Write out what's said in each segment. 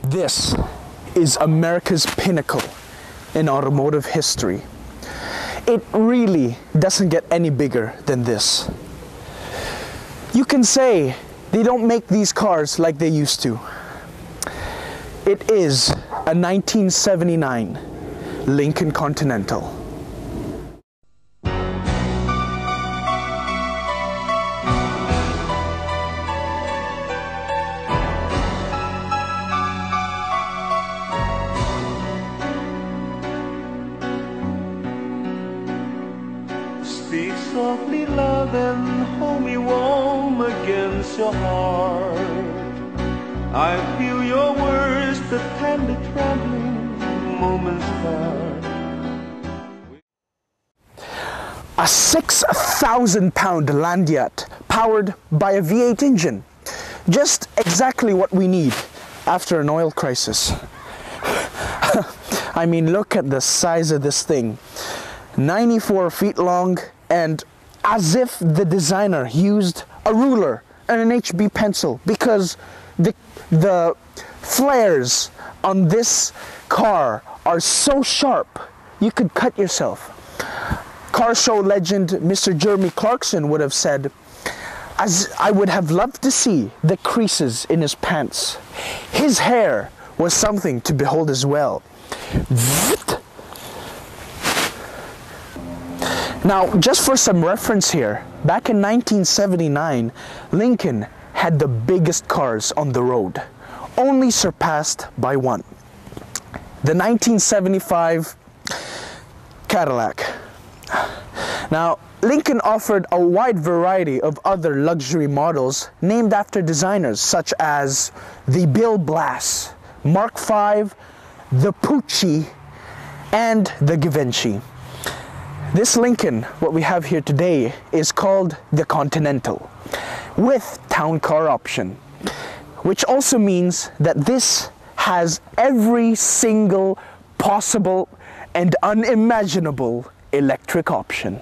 This is America's pinnacle in automotive history. It really doesn't get any bigger than this. You can say they don't make these cars like they used to. It is a 1979 Lincoln Continental. Speak softly, love, and hold me warm against your heart. I feel your words, the tender trembling moments part. A 6,000-pound land yacht powered by a V8 engine. Just exactly what we need after an oil crisis. I mean, look at the size of this thing. 94 feet long, and as if the designer used a ruler and an HB pencil, because the flares on this car are so sharp you could cut yourself. Car show legend Mr. Jeremy Clarkson would have said, "As I would have loved to see the creases in his pants. His hair was something to behold as well." Now, just for some reference here, back in 1979, Lincoln had the biggest cars on the road, only surpassed by one. The 1975 Cadillac. Now, Lincoln offered a wide variety of other luxury models named after designers such as the Bill Blass, Mark V, the Pucci, and the Givenchy. This Lincoln, what we have here today, is called the Continental, with town car option, which also means that this has every single possible and unimaginable electric option.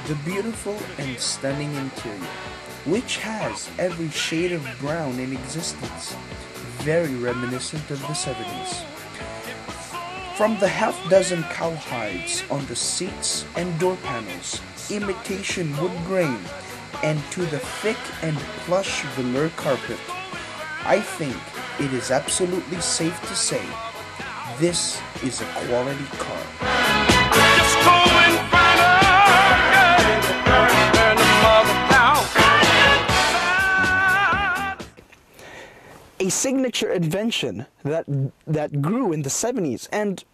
The beautiful and stunning interior, which has every shade of brown in existence, very reminiscent of the 70s. From the half-dozen cowhides on the seats and door panels, imitation wood grain, and to the thick and plush velour carpet, I think it is absolutely safe to say this is a quality car. Just go and find her, and the mother down. A signature invention that grew in the 70s and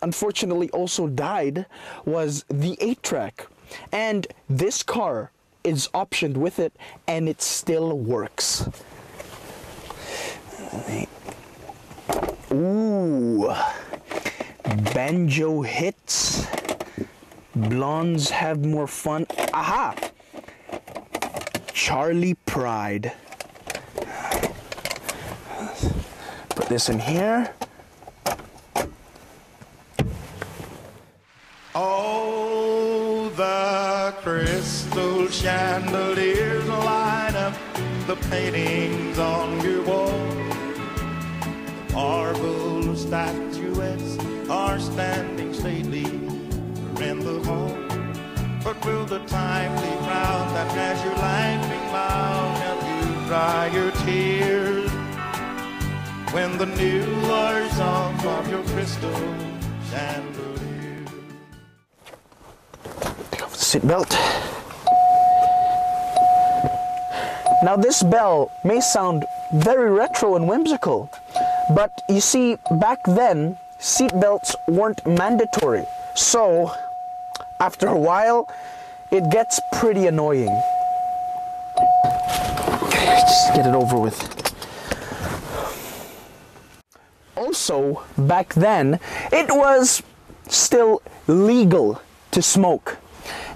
unfortunately also died was the 8-track. And this car is optioned with it, and it still works. Ooh, banjo hits. Blondes have more fun. Aha! Charlie Pride. Put this in here. Oh, the crystal chandeliers light up the paintings on your wall. Marble statuettes are standing stately in the hall. But will the timely crowd that has your laughing loud help you dry your tears when the new wears off of your crystal chandelier. Take off the seatbelt. Now this bell may sound very retro and whimsical, but you see, back then, seatbelts weren't mandatory. So, after a while, it gets pretty annoying. Okay, just get it over with. Also, back then, it was still legal to smoke.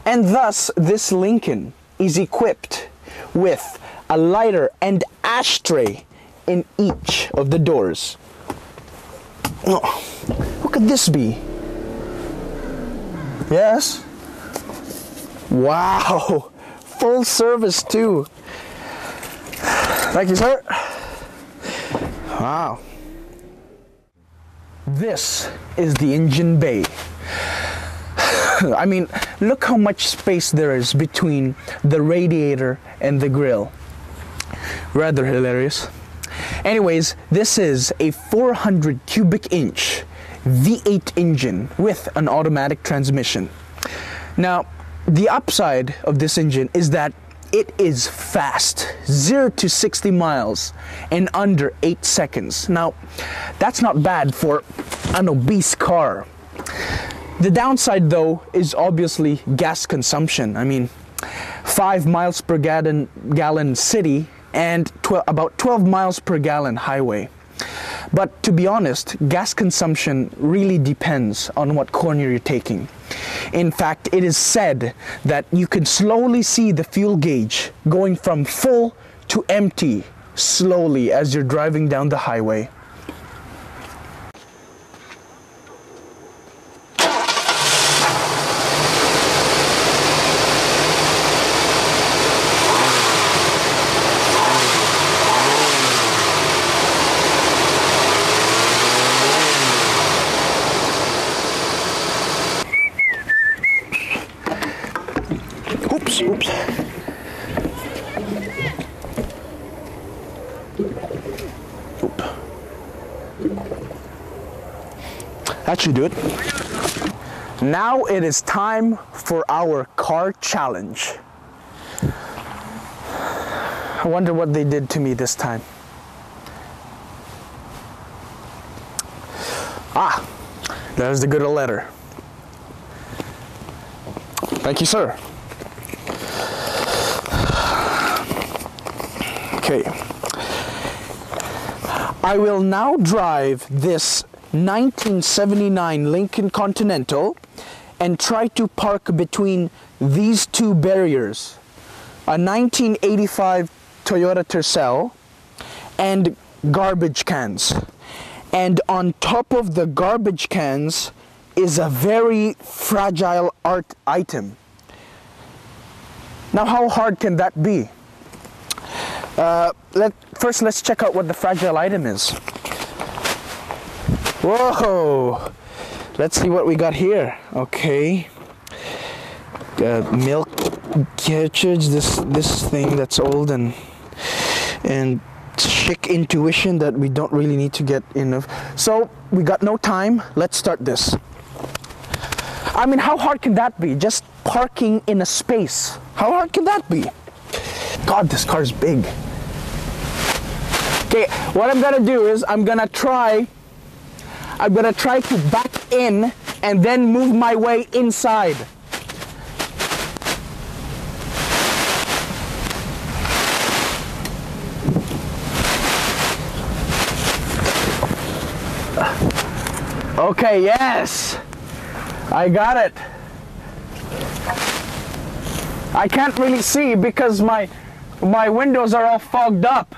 And thus, this Lincoln is equipped with a lighter and ashtray in each of the doors. Oh, what could this be? Yes? Wow! Full service too. Thank you, sir. Wow. This is the engine bay. I mean, look how much space there is between the radiator and the grill. Rather hilarious. Anyways, this is a 400 cubic inch V8 engine with an automatic transmission. Now, the upside of this engine is that it is fast, 0 to 60 miles in under 8 seconds. Now, that's not bad for an obese car. The downside though is obviously gas consumption. I mean, 5 miles per gallon city and about 12 miles per gallon highway. But to be honest, gas consumption really depends on what corner you're taking. In fact, it is said that you can slowly see the fuel gauge going from full to empty slowly as you're driving down the highway. Oops. Oop. That should do it. Now it is time for our car challenge. I wonder what they did to me this time. Ah, there's the good old letter. Thank you, sir. Okay. I will now drive this 1979 Lincoln Continental and try to park between these two barriers, a 1985 Toyota Tercel and garbage cans. And on top of the garbage cans is a very fragile art item. Now, how hard can that be? First, let's check out what the fragile item is. Whoa! Let's see what we got here. Okay. Milk cartridge. This thing that's old and chic intuition that we don't really need to get enough. So we got no time. Let's start this. I mean, how hard can that be? Just parking in a space. How hard can that be? God, this car's big. Okay, what I'm gonna do is I'm gonna try to back in and then move my way inside. Okay, yes, I got it. I can't really see because my windows are all fogged up.